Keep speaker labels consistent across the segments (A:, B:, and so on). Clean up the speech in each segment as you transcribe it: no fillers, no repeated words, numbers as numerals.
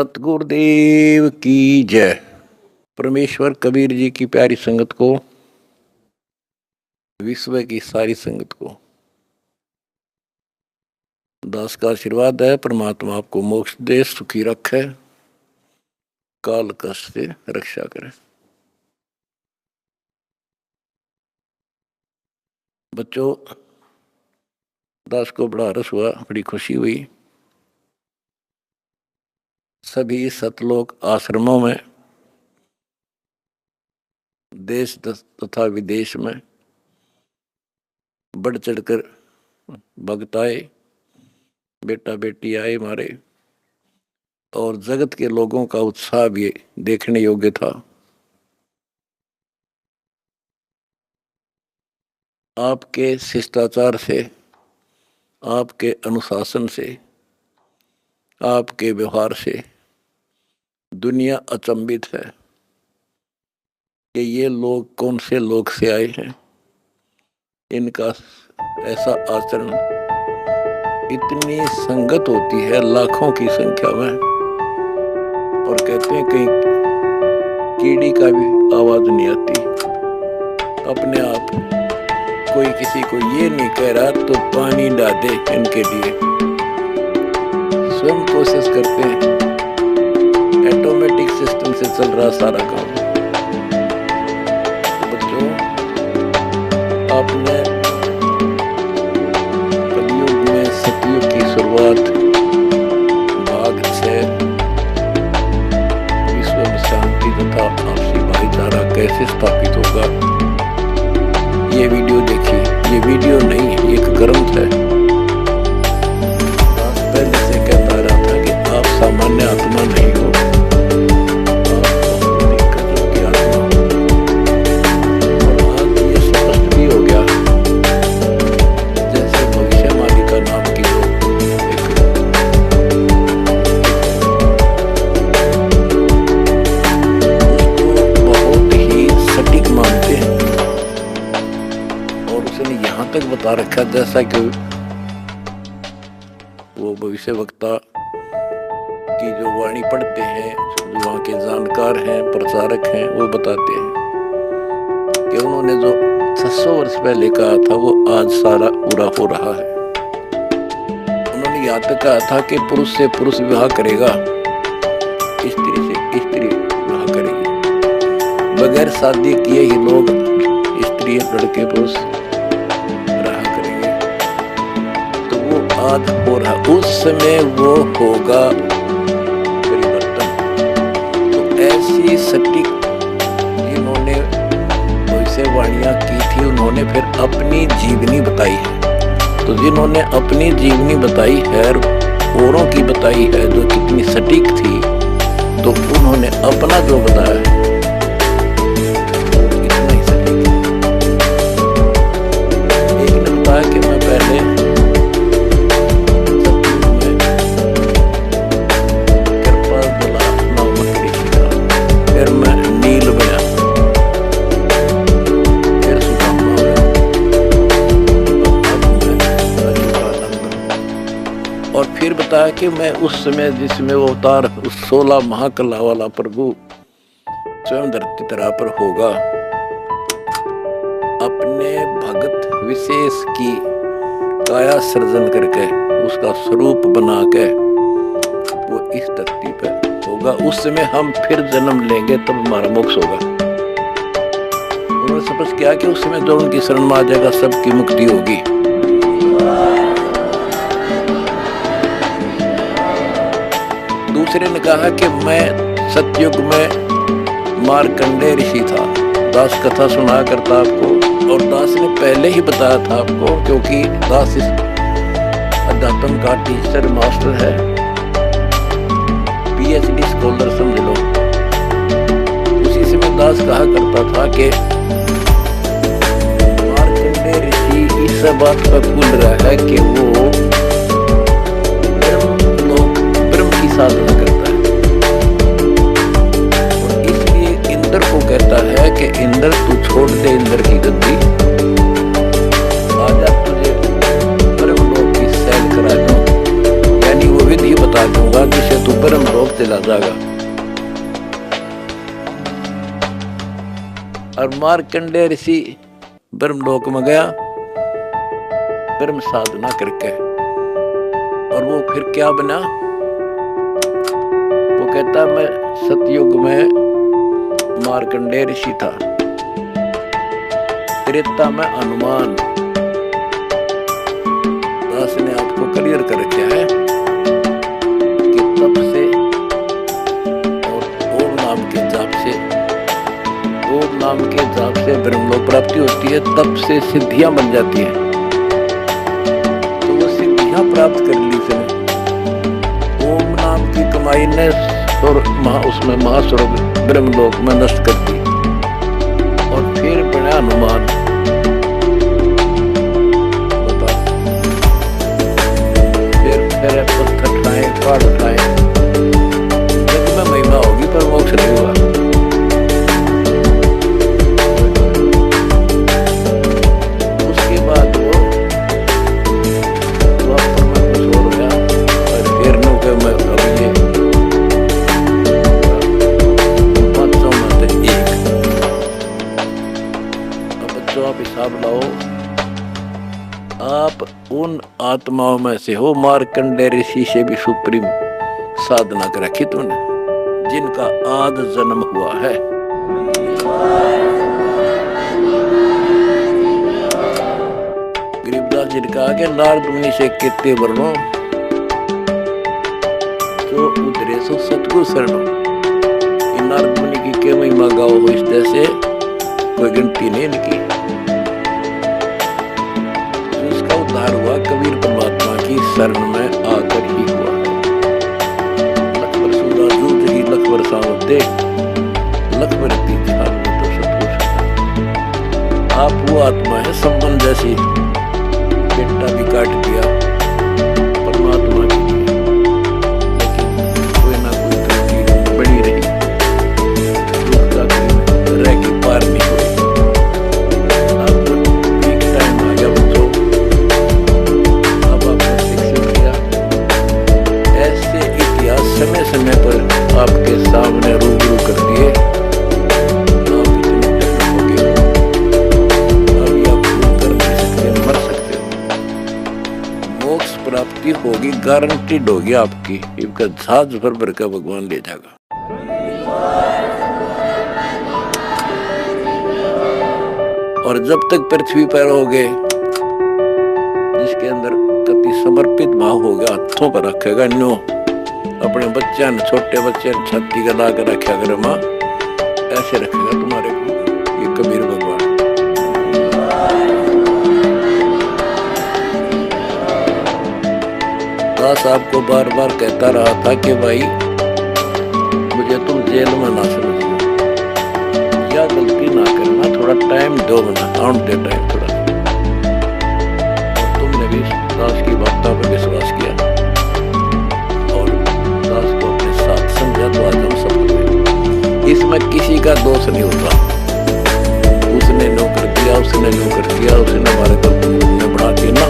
A: सतगुरुदेव की जय। परमेश्वर कबीर जी की प्यारी संगत को, विश्व की सारी संगत को दास का आशीर्वाद है। परमात्मा आपको मोक्ष दे, सुखी रखे, काल कष्ट से रक्षा करे। बच्चों, दास को बड़ा रस हुआ, बड़ी खुशी हुई। सभी सतलोक आश्रमों में, देश तथा विदेश में बढ़ चढ़कर भक्त आए, बेटा बेटी आए हमारे, और जगत के लोगों का उत्साह भी देखने योग्य था। आपके शिष्टाचार से, आपके अनुशासन से, आपके व्यवहार से दुनिया अचंभित है कि ये लोग कौन से लोग से आए हैं। इनका ऐसा आचरण, इतनी संगत होती है लाखों की संख्या में, और कहते हैं कहीं कीड़ी का भी आवाज नहीं आती। अपने आप कोई किसी को ये नहीं कह रहा तो पानी डाल दे इनके लिए, स्वयं कोशिश करते हैं। ऑटोमेटिक सिस्टम से चल रहा सारा काम। तो बच्चों, आपने कलयुग में सतयुग की शुरुआत भाग 6 विश्व में शांति तथा आपसी भाईचारा कैसे स्थापित होगा, ये वीडियो देखिए। ये वीडियो नहीं, एक ग्रंथ है। पहले से कहता रहा था कि आप सामान्य आत्मा नहीं हो, तक बता रखा जैसा कि वो भविष्य वक्ता की जो वाणी पढ़ते हैं, जो वहाँ के जानकार हैं, प्रचारक हैं, वो बताते हैं कि उन्होंने जो 600 वर्ष पहले कहा था वो आज सारा पूरा हो रहा है। उन्होंने यहाँ तक कहा था कि पुरुष से पुरुष विवाह करेगा, स्त्री से स्त्री विवाह करेगी, बगैर शादी किए ही लोग स्त्री लड़के पुरुष आज हो रहा। उस समय वो होगा परिवर्तन। तो ऐसी सटीक जिन्होंने भविष्यवाणियां की थी, उन्होंने फिर अपनी जीवनी बताई है। तो जिन्होंने अपनी जीवनी बताई है, औरों की बताई है जो कितनी सटीक थी, तो उन्होंने अपना जो बताया है इतना ही सटीक है। एक ने बताया कि मैं पहले फिर बताया कि मैं उस समय जिसमें वो अवतार, उस 16 महाकला वाला प्रभु स्वयं धरती तरह पर होगा, अपने भगत विशेष की काया सृजन करके उसका स्वरूप बना के वो इस धरती पर होगा। उस समय हम फिर जन्म लेंगे, तब हमारा मोक्ष होगा। उन्होंने समझ किया कि उस समय जो उनकी शरण में आ जाएगा सबकी मुक्ति होगी। दूसरे ने कहा कि मैं सतयुग में मार्कंडेय ऋषि था। दास कथा सुनाया करता आपको, और दास ने पहले ही बताया था आपको, क्योंकि दास इस अध्यात्म का टीचर मास्टर है, PhD स्कॉलर समझ लो। उसी समय दास कहा करता था कि मार्कंडेय ऋषि इस बात पर भूल रहा है कि वो साधना करता है, और इसलिए इंद्र को कहता है कि इंद्र तू छोड़ दे इंद्र की गद्दी, आजा तुझे परम लोक की सैर करा दूं। यानी वो विधि बता दूंगा जिसे तू ब्रह्म लोक चला जाएगा। और मार्कंडेय ऋषि ब्रह्म लोक में गया ब्रह्म साधना करके, और वो फिर क्या बना? वो कहता मैं सतयुग में मार्कंडेय ऋषि था, त्रेता में हनुमान। दास ने आपको क्लियर कर रखा है कि तप से और ओम नाम के जाप से, ओम नाम के जाप से ब्रह्मलोक प्राप्ति होती है, तप से सिद्धियां बन जाती हैं। तो वो सिद्धियां प्राप्त कर ली इसने ओम नाम की कमाई ने, और उसमें महास्वर्ग ब्रह्मलोक में नष्ट कर दी, और फिर बना हनुमान। बताओ, फिर पत्थर उठाए, पहाड़ उठाए, जग में महिमा होगी पर मोक्ष नहीं हुआ। उसके बाद वो द्वापर में कुछ और होया, और हिरणों के में अभी ये आप हिसाब लाओ, आप उन आत्माओं में से हो मार्कंडेय ऋषि से भी सुप्रीम साधना कर रखी तूने, जिनका आद जन्म हुआ है। गरीबदास जी ने कहा कि नारद मुनि से कितने वर्णों तो उतरे सो सतगुरु शरणों। नारद मुनि की के महिमा गाओ हो, इस जैसे कोई गिनती नहीं इनकी। उद्धार हुआ कबीर परमात्मा की शरण में आकर ही हुआ है। लख बर सूरा जूझ ही लख बर सावत दे, लख बर तीर्थान में तो सतगुरु। आप वो आत्मा है संबंध जैसी, बेटा भी काट दिया परमात्मा के लिए, लेकिन कोई ना कोई त्रुटि बड़ी रही, दुख का रह की पार नहीं हुई। समय समय पर आपके सामने रूबरू कर दिए, आप इतने डेवलप हो गए, अभी आप भूल कर नहीं सकते, मर सकते हो। मोक्ष प्राप्ति होगी, गारंटीड होगी आपकी, इनका जहाज भर भर का भगवान ले जाएगा। और जब तक पृथ्वी पर होगे, जिसके अंदर कति समर्पित भाव होगा, हाथों पर रखेगा न्यो अपने बच्चे ने, छोटे बच्चे छाती का ला कर रखा कर माँ, ऐसे रखेगा तुम्हारे को ये कबीर भगवान। दास आपको बार बार कहता रहा था कि भाई मुझे तुम जेल में ना समझिए, या गलती ना करना, थोड़ा टाइम दो मना, आउट दे टाइम थोड़ा। और तुमने भी दास की बातों पर विश्वास किया, तो आज हम सब इसमें किसी का दोष नहीं होता। उसने नो कर दिया, उसने नो कर दिया, उसने हमारे को बढ़ा दिया ना।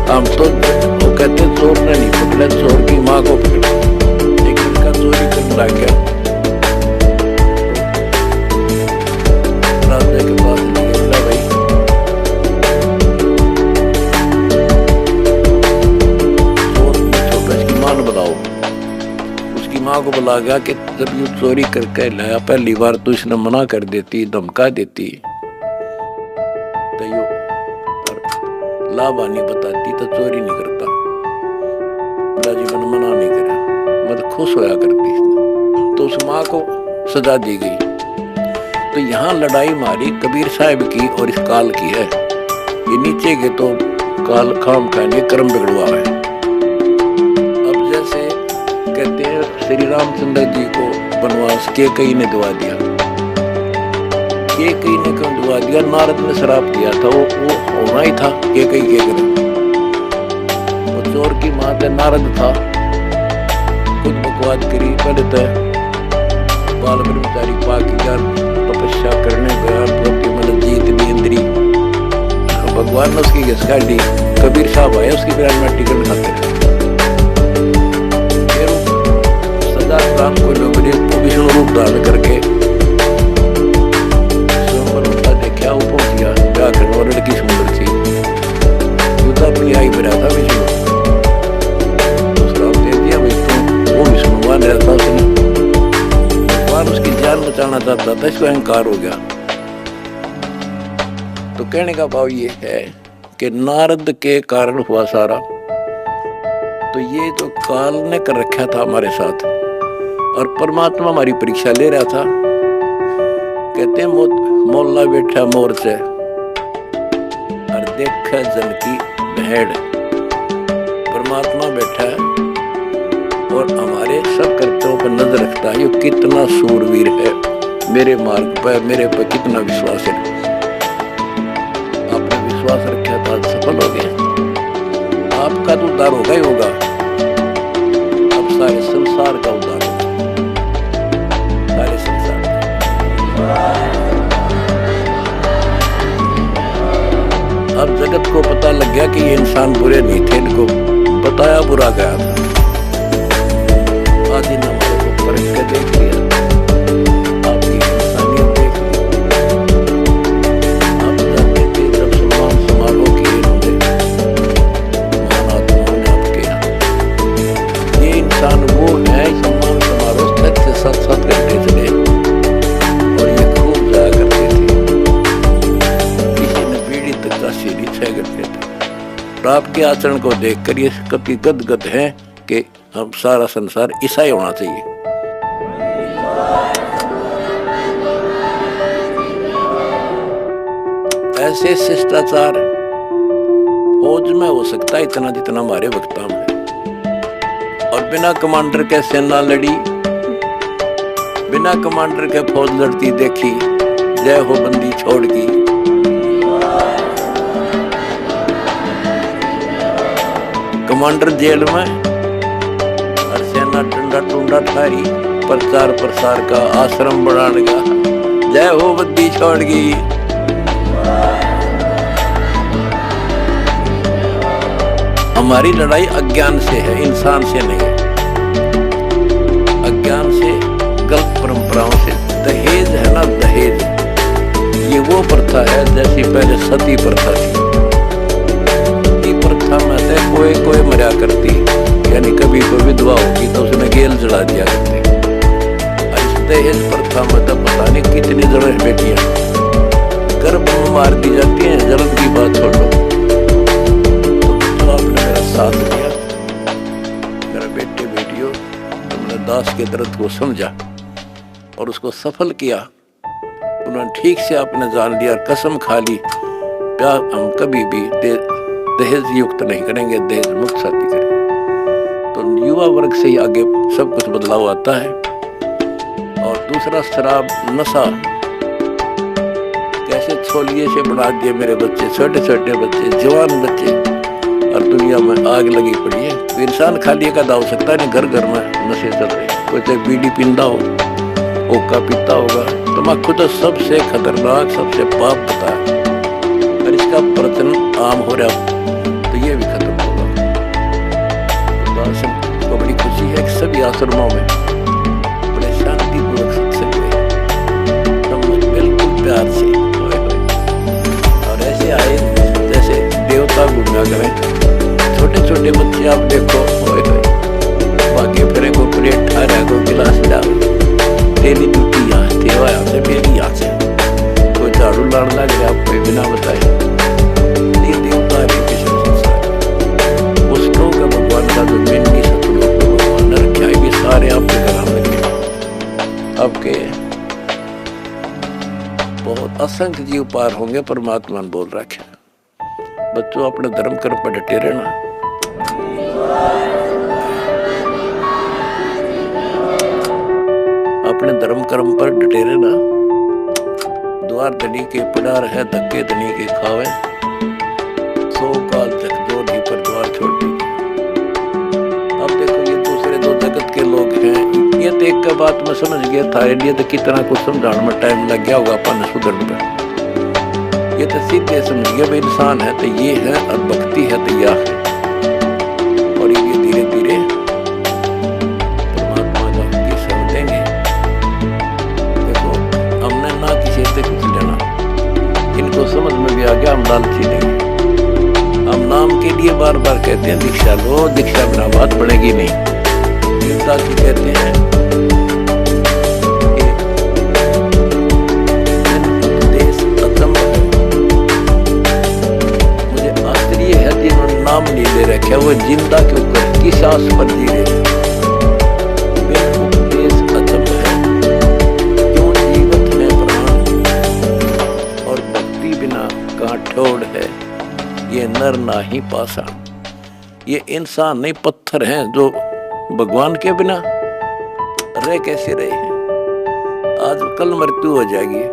A: हम तो वो कहते चोर ने नहीं पकड़ा, चोर की माँ को पकड़ा, लेकिन इनका चोरी करने लग गया, राजा के पास नहीं गया भाई, चोर छोटा इसकी माँ ने बताओ। माँ को बुला गया कि जब यू चोरी करके लाया, पहली बार तो इसने मना कर देती, धमका देती, तो यू लाभानी बताती तो चोरी नहीं करता। राजी मैंने मना नहीं करा, मतलब खुश होया करती इसने, तो उस माँ को सजा दी गई। तो यहाँ लड़ाई मारी कबीर साहब की और इस काल की है। ये नीचे के तो काल खाम खाने कर्म बिगड़वा है। अब जैसे कहते हैं श्री रामचंद्र जी को वनवास केकई ने दिवा दिया, केकई ने क्यों दिवा दिया? नारद ने श्राप दिया था, वो होना ही था। केकई के करे वो चोर की माँ पे नारद था, खुद बकवाद करी, पहले तो बाल ब्रह्मचारी पाक यार तपस्या करने गया, प्रति मन जीत भी इंद्री, भगवान ने उसकी घिस काटी। कबीर साहब आए उसकी बिरान में टिकट खाते धारण करके स्वयंवर होता देखा, वो पहुंच गया जाकर, और लड़की सुंदर थी, युद्ध अपनी आई में रहा था विष्णु, उसका दे दिया भाई तुम, वो विष्णु मान रहा था, उसने भगवान उसकी जान बचाना चाहता था, इसको अहंकार हो गया। तो कहने का भाव ये है कि नारद के कारण हुआ सारा, तो ये जो काल ने कर रखा था हमारे साथ, और परमात्मा हमारी परीक्षा ले रहा था। कहते हैं मोल्ला बैठा मोर से और देखा जन की भेड़, परमात्मा बैठा है और हमारे सब कर्तव्यों पर नजर रखता है। ये कितना सूरवीर है, मेरे मार्ग पर मेरे पर कितना विश्वास है। आपने विश्वास रखा था, सफल हो गए, आपका तो उद्धार होगा ही होगा, अब सारे संसार का उद्धार होगा, सारे संसार का। अब जगत को पता लग गया कि ये इंसान बुरे नहीं थे, इनको बताया बुरा गया था। आदि ने हमारे को परख के देख लिया, आपकी इंसानियत देख ली। आप जानते थे जब सम्मान समारोह किए इन्होंने महान आत्माओं ने आपके यहाँ, ये इंसान वो है, सम्मान समारोह सच से 7-7 घंटे चले और ये खूब जाया करते थे। किसी ने बीड़ी तक का सीढ़ी 6 घंटे थे। और आपके आचरण को देखकर ये कभी गदगद है कि हम सारा संसार ईसाई होना चाहिए। ऐसे शिष्टाचार फौज में हो सकता है इतना जितना हमारे वक्ता में है। और बिना कमांडर के सेना लड़ी, बिना कमांडर के फौज लड़ती देखी, जय हो बंदी छोड़ की। कमांडर जेल में, टंडा टूंडा ठारी, प्रचार प्रसार का, आश्रम बढ़ाने का, जय हो बंदी छोड़गी। हमारी लड़ाई अज्ञान से है, इंसान से नहीं है। अज्ञान से, गलत परंपराओं से। दहेज है ना, दहेज, ये वो प्रथा है जैसी पहले सती प्रथा थी। सती प्रथा में से कोई मरा करती, यानी कभी कोई विधवा होगी तो उसने गेल जला दिया करते। इस दहेज प्रथा में तो पता नहीं कितनी जरूर बेटियां गर्भ में मार दी जाती हैं। जरूरत की बात छोड़ो, तो आपने मेरा साथ दिया, मेरा बेटे बेटियों, तुमने दास के दर्द को समझा और उसको सफल किया। उन्होंने ठीक से आपने जान लिया, कसम खा ली, प्यार हम कभी भी दहेज युक्त नहीं करेंगे, दहेज मुक्त शादी करेंगे। तो युवा वर्ग से ही आगे सब कुछ बदलाव आता है। और दूसरा, शराब नशा कैसे छोलिए से बढ़ा दिए मेरे बच्चे, छोटे छोटे बच्चे, जवान बच्चे, और दुनिया में आग लगी पड़ी है। तो इंसान खाली का हो सकता है नहीं, घर घर में नशे चल रहे। कोई चाहे बीड़ी पींदा हो, ओका पीता होगा। तम्बाकू तो सबसे खतरनाक, सबसे पाप बता है, और इसका प्रचलन आम हो रहा, तो ये भी खत्म होगा। को बड़ी खुशी है कि सभी आश्रमों में बड़े शांतिपूर्वक सत्संग हुए, बिल्कुल प्यार से, और ऐसे आए जैसे देवता घूमना करें। छोटे छोटे बच्चे आप देखो, बाकी फिर को प्लेट खा रहा, को गिलास डाल, तेरी ड्यूटी यहाँ तेवा यहाँ से, मेरी यहाँ से, कोई झाड़ू लाड़ लग गया आपको बिना बताए। देवता भी कृष्ण संसार उसको का भगवान का जो मेन की भगवान ने रखा है, ये सारे आपके घर लगे। आपके बहुत असंख्य जीव पार होंगे, परमात्मा ने बोल रखा है। बच्चों, अपने धर्म कर्म पर डटे रहना। अपने धर्म कर्म पर डटे रहना। द्वार धनी के पड़ार है, धक्के धनी के खावे, 100 काल तक जो नहीं पर द्वार छोड़ दी। अब देखो, ये दूसरे दो जगत के लोग हैं, ये तो एक का बात मैं समझ गया था, ये तो कितना कुछ समझाने में टाइम लग गया होगा अपन सुधरने पर। ये तो सीधे समझ गया भाई, इंसान है तो ये है, और भक्ति है तो यह है। और ये धीरे धीरे परमात्मा का की समझ देंगे, तो समझ में भी आ गया हम लालची नहीं। हम नाम के लिए बार बार कहते हैं दीक्षा लो, दीक्षा बिना बात बढ़ेगी नहीं। गीता जी कहते हैं कि उपदेश अचंभ है। मुझे आश्चर्य है जिन्होंने नाम नहीं ले रखे, वो जिंदा के ऊपर किस आस पर जी रहे। उपदेश अचंभ है, क्यों जीवित है प्राण, और भक्ति बिना कहाँ ठोड़ है। ये नर नाही पासा। ये इंसान नहीं, पत्थर हैं जो भगवान के बिना रह कैसे रहे हैं। आज कल मृत्यु हो जाएगी।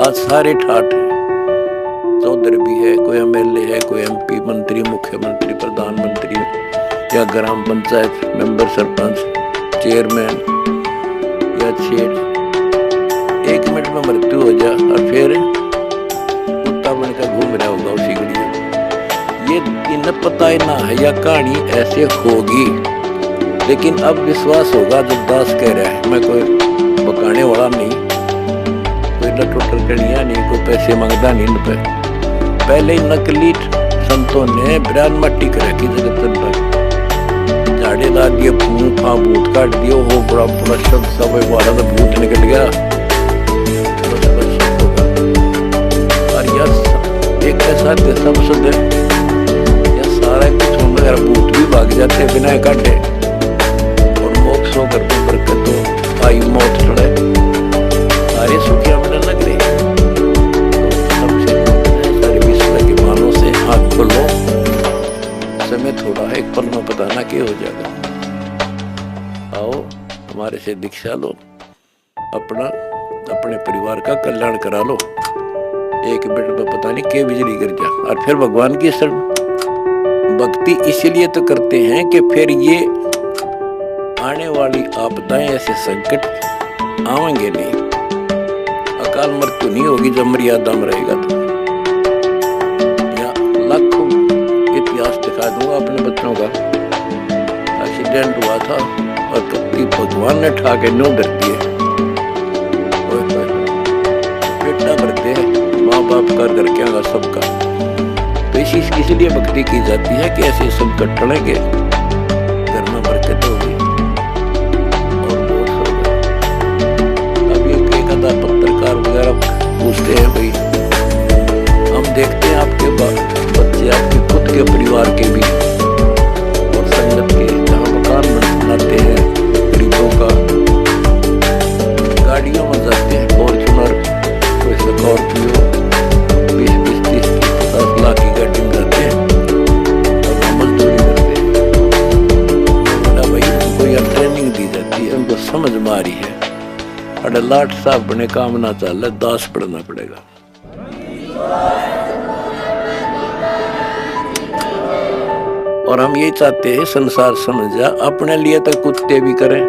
A: आज सारे ठाठ हैं, चौधरी भी है, कोई एमएलए है, कोई एमपी, मंत्री, मुख्यमंत्री, प्रधानमंत्री या ग्राम पंचायत मेंबर, सरपंच, चेयरमैन या सेठ। 1 मिनट में मृत्यु हो जाए और फिर कुत्ता बनकर घूम रहा होगा उसी घड़ी। ये इन्हें पता ही ना है या कहानी ऐसे होगी, लेकिन अब विश्वास होगा जब दास कह रहा है। मैं कोई बकाने वाला नहीं, कोई लटोटर कड़िया नहीं, कोई पैसे मांगता नहीं इन पे। पहले ही नकली संतों ने ब्रान मट्टी कर रखी जगत तक, झाड़े ला दिए, फूफा भूत काट दिए, हो बड़ा पूरा शब्द सब वाला तो भूत निकल गया। बस और यह एक ऐसा सब शुद्ध सारा कुछ मगर भूत भी भाग जाते बिना काटे, और मोक्ष होकर बरकत तो आई मौत चढ़े, सारे सुखिया मिलने लग रहे। तो सबसे सारे विश्व के मानों से हाथ खोलो, समय थोड़ा है, एक पल में पता ना क्या हो जाएगा। आओ हमारे से दीक्षा लो, अपने परिवार का कल्याण करा लो। 1 मिनट में पता नहीं क्या बिजली गिर जा, और फिर भगवान की शरण। भक्ति इसलिए तो करते हैं कि फिर ये आने वाली आपदाएं, ऐसे संकट आवेंगे नहीं, अकाल मृत्यु नहीं होगी जब मर्यादा में रहेगा। तो या लाखों इतिहास दिखा दूंगा अपने बच्चों का। एक्सीडेंट हुआ था और कत्ती भगवान ने ठा के न्यों धरती है, बेटा भरते हैं माँ बाप कर क्या होगा सबका। इसलिए भक्ति की जाती है कि ऐसे संकट टलेंगे, घर में बरकत होगी और मोक्ष होगा। अब एक आधा पत्रकार वगैरह पूछते हैं, भाई हम देखते हैं आपके बच्चे, आपके खुद के परिवार के भी और संगत के, जहाँ मकान बनाते हैं गरीबों का, गाड़ियों में जाते हैं, फॉर्च्यूनर, कोई स्कॉर्पियो, 20-20, 30-30, 50 लाख की गाड़ी में जाते हैं और मजदूरी करते हैं। बोला भाई उनको यह ट्रेनिंग दी जाती है, उनको समझ में आ रही है। अरे लाट साहब बने काम ना चल रहा, दास पढ़ना पड़ेगा। और हम ये चाहते हैं संसार समझ जा, अपने लिए तो कुत्ते भी करें,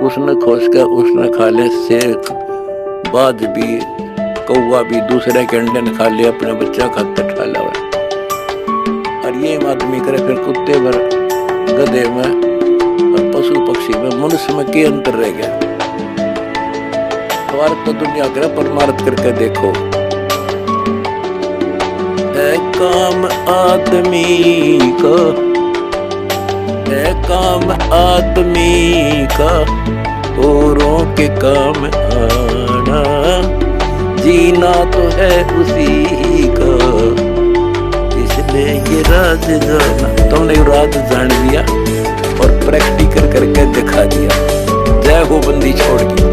A: उसने खोज कर उसने खा ले, शेर, बाज भी, कौवा भी दूसरे के अंडे न खा ले, अपने बच्चा खातर खा ले। और ये आदमी करे फिर कुत्ते में, गधे में और पशु पक्षी में, मनुष्य में क्या अंतर रह गया। स्वार्थ तो दुनिया करे, परमार्थ करके देखो। है काम आदमी का, है काम आदमी का, औरों के काम आना, जीना तो है उसी का, इसलिए ये राज जाना। तुमने राज जान लिया और प्रैक्टिकल करके दिखा दिया। जय हो बंदी छोड़ की।